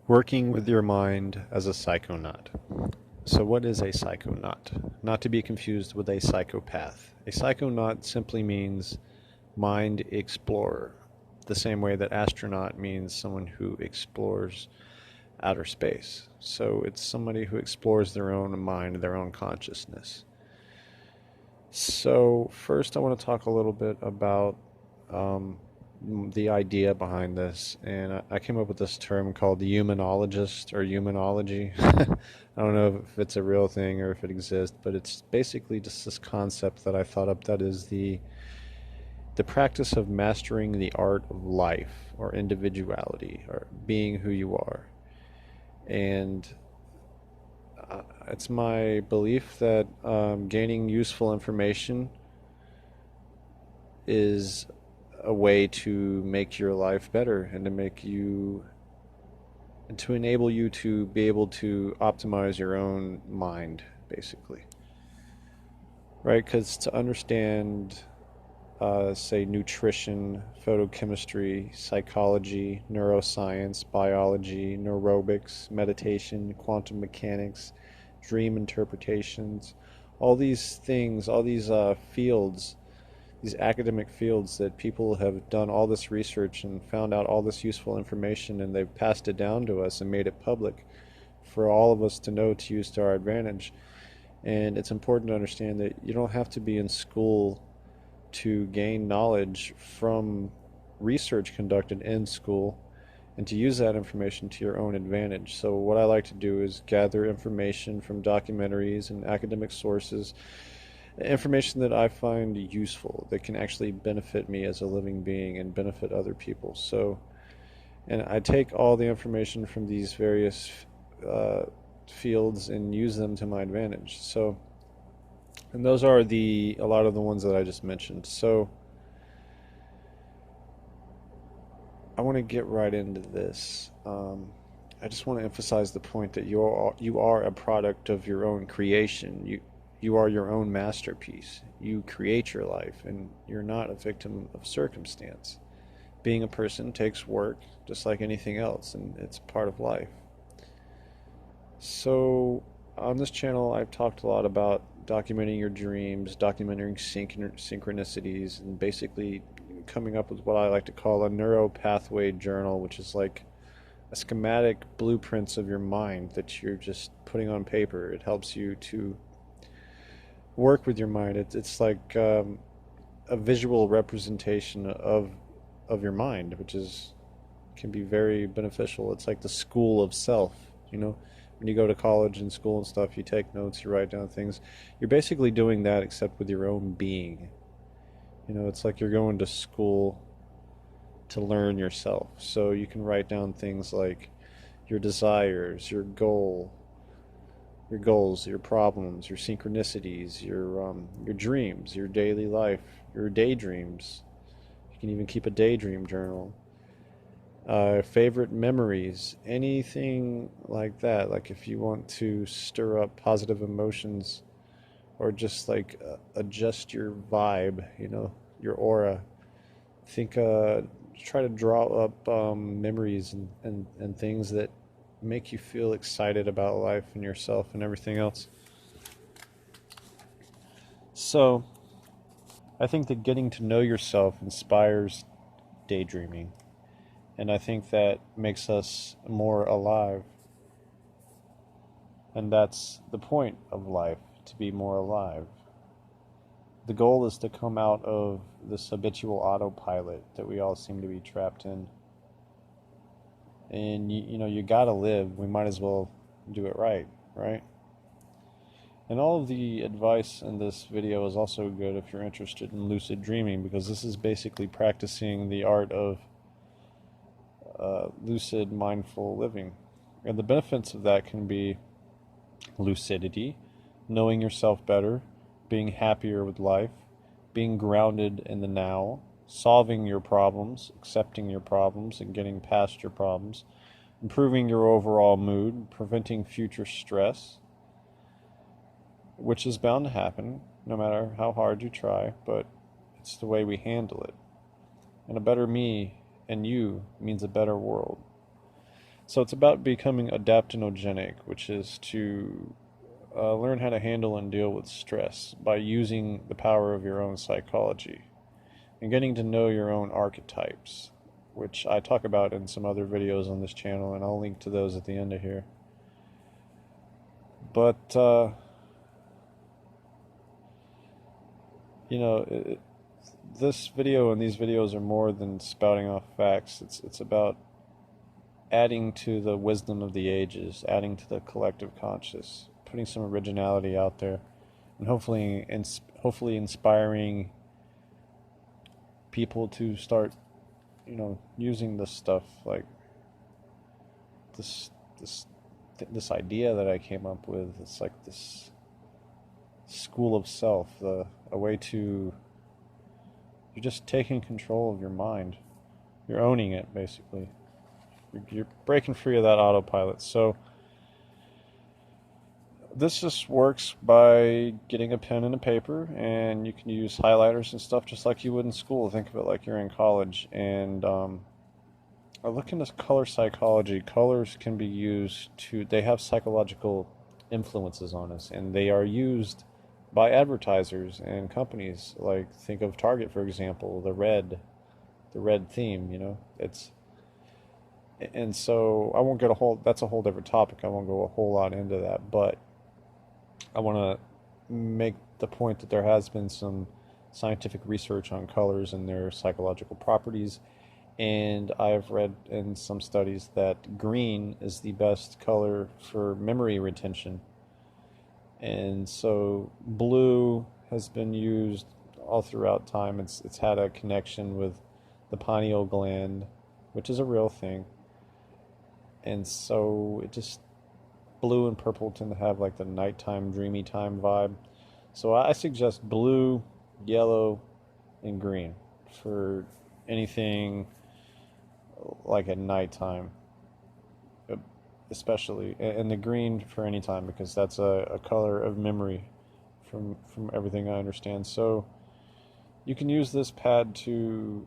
Working with your mind as a psychonaut. So, what is a psychonaut? Not to be confused with a psychopath. A psychonaut simply means mind explorer, the same way that astronaut means someone who explores outer space. So, it's somebody who explores their own mind, their own consciousness. So, first, I want to talk a little bit about um, the idea behind this, and I came up with this term called the humanologist or humanology. I don't know if it's a real thing or if it exists, but it's basically just this concept that I thought up that is the practice of mastering the art of life or individuality or being who you are. And it's my belief that gaining useful information is a way to make your life better and to make you and to enable you to be able to optimize your own mind, basically. Right? Because to understand, say, nutrition, photochemistry, psychology, neuroscience, biology, neurobics, meditation, quantum mechanics, dream interpretations, all these things, all these fields, these academic fields that people have done all this research and found out all this useful information, and they've passed it down to us and made it public for all of us to know to use to our advantage. And it's important to understand that you don't have to be in school to gain knowledge from research conducted in school and to use that information to your own advantage. So what I like to do is gather information from documentaries and academic sources, information that I find useful, that can actually benefit me as a living being and benefit other people. So, and I take all the information from these various uh, fields and use them to my advantage. So, and those are a lot of the ones that I just mentioned. So, I want to get right into this. I just want to emphasize the point that you are a product of your own creation. You are your own masterpiece. You create your life, and you're not a victim of circumstance. Being a person takes work, just like anything else, and it's part of life. So, on this channel, I've talked a lot about documenting your dreams, documenting synchronicities, and basically coming up with what I like to call a neuro pathway journal, which is like a schematic blueprints of your mind that you're just putting on paper. It helps you to work with your mind. It's like a visual representation of your mind, which is can be very beneficial. It's like the school of self. You know, when you go to college and school and stuff, you take notes, you write down things. You're basically doing that except with your own being. You know, it's like you're going to school to learn yourself. So you can write down things like your desires, your goals, your problems, your synchronicities, your dreams, your daily life, your daydreams. You can even keep a daydream journal. Favorite memories, anything like that. Like if you want to stir up positive emotions or just like adjust your vibe, you know, your aura. Think, try to draw up memories and things that make you feel excited about life and yourself and everything else. So, I think that getting to know yourself inspires daydreaming, and I think that makes us more alive. And that's the point of life, to be more alive. The goal is to come out of this habitual autopilot that we all seem to be trapped in. And you know, you gotta live. We might as well do it right, right? And all of the advice in this video is also good if you're interested in lucid dreaming, because this is basically practicing the art of lucid mindful living. And the benefits of that can be lucidity, knowing yourself better, being happier with life, being grounded in the now, solving your problems, accepting your problems and getting past your problems, improving your overall mood, preventing future stress, which is bound to happen no matter how hard you try, but it's the way we handle it. And a better me and you means a better world. So it's about becoming adaptogenic, which is to learn how to handle and deal with stress by using the power of your own psychology and getting to know your own archetypes, which I talk about in some other videos on this channel, and I'll link to those at the end of here. But, you know, this video and these videos are more than spouting off facts. It's about adding to the wisdom of the ages, adding to the collective conscious, putting some originality out there, and hopefully inspiring people to start, using this stuff, like this this this idea that I came up with. It's like this school of self, a way to, you're just taking control of your mind. You're owning it, basically. You're breaking free of that autopilot. So this just works by getting a pen and a paper, and you can use highlighters and stuff just like you would in school. Think of it like you're in college. And I look into color psychology. Colors can be used they have psychological influences on us, and they are used by advertisers and companies. Like, think of Target, for example, the red theme, and so I won't that's a whole different topic. I won't go a whole lot into that, but I want to make the point that there has been some scientific research on colors and their psychological properties. And I've read in some studies that green is the best color for memory retention. And so blue has been used all throughout time. It's had a connection with the pineal gland, which is a real thing. And so blue and purple tend to have like the nighttime, dreamy time vibe. So I suggest blue, yellow, and green for anything like at nighttime, especially, and the green for any time, because that's a color of memory from everything I understand. So you can use this pad to,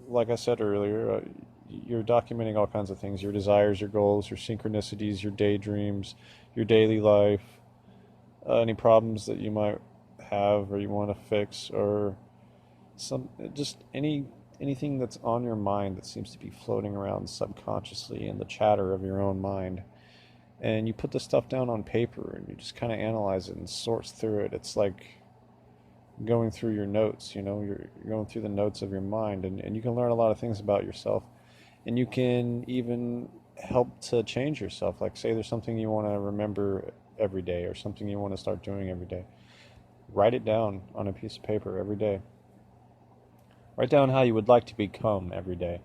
like I said earlier, you're documenting all kinds of things: your desires, your goals, your synchronicities, your daydreams, your daily life, any problems that you might have or you want to fix, or just anything that's on your mind that seems to be floating around subconsciously in the chatter of your own mind. And you put this stuff down on paper and you just kind of analyze it and sort through it. It's like going through your notes, you're going through the notes of your mind, and you can learn a lot of things about yourself. And you can even help to change yourself. Like, say there's something you want to remember every day, or something you want to start doing every day. Write it down on a piece of paper every day. Write down how you would like to become every day.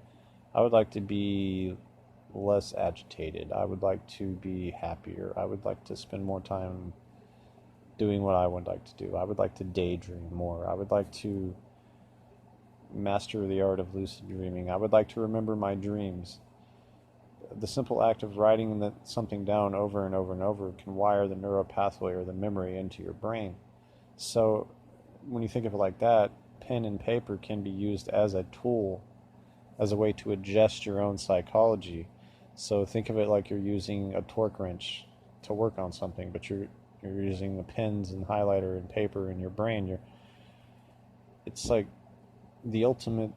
I would like to be less agitated. I would like to be happier. I would like to spend more time doing what I would like to do. I would like to daydream more. I would like to master the art of lucid dreaming. I would like to remember my dreams. The simple act of writing something down over and over and over can wire the neural pathway or the memory into your brain. So when you think of it like that, pen and paper can be used as a tool, as a way to adjust your own psychology. So think of it like you're using a torque wrench to work on something, but you're using the pens and highlighter and paper in your brain. It's like the ultimate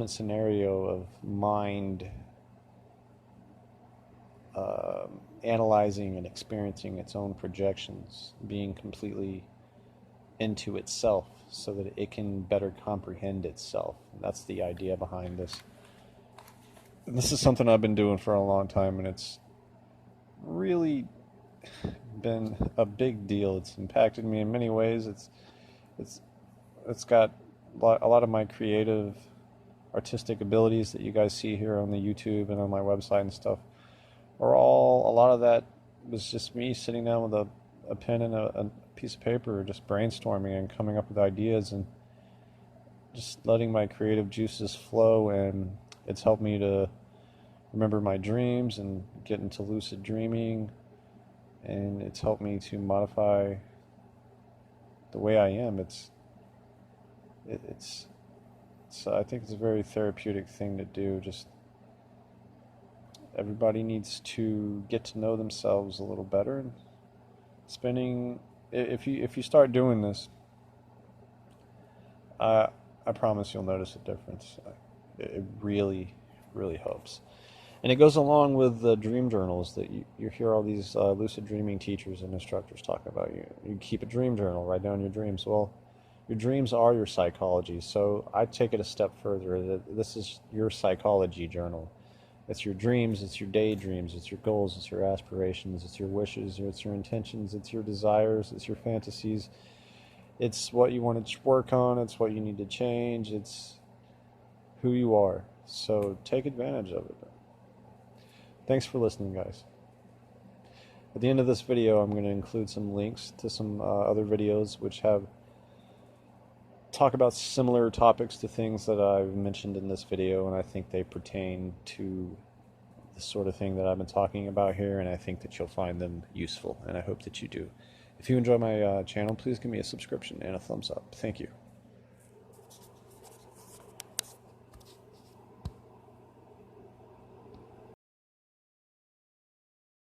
scenario of mind analyzing and experiencing its own projections, being completely into itself so that it can better comprehend itself. And that's the idea behind this. And this is something I've been doing for a long time, and it's really been a big deal. It's impacted me in many ways. It's got a lot of my creative, artistic abilities that you guys see here on the YouTube and on my website and stuff a lot of that was just me sitting down with a pen and a piece of paper, just brainstorming and coming up with ideas and just letting my creative juices flow. And it's helped me to remember my dreams and get into lucid dreaming, and it's helped me to modify the way I am. I think it's a very therapeutic thing to do, just everybody needs to get to know themselves a little better. And spending, if you start doing this, I I promise you'll notice a difference. It really really helps. And it goes along with the dream journals that you hear all these lucid dreaming teachers and instructors talk about. You keep a dream journal, write down your dreams. Well, your dreams are your psychology. So I take it a step further. This is your psychology journal. It's your dreams, it's your daydreams, it's your goals, it's your aspirations, it's your wishes, it's your intentions, it's your desires, it's your fantasies. It's what you want to work on, it's what you need to change, it's who you are. So take advantage of it. Thanks for listening, guys. At the end of this video, I'm going to include some links to some other videos which have talk about similar topics to things that I've mentioned in this video, and I think they pertain to the sort of thing that I've been talking about here, and I think that you'll find them useful, and I hope that you do. If you enjoy my channel, please give me a subscription and a thumbs up. Thank you.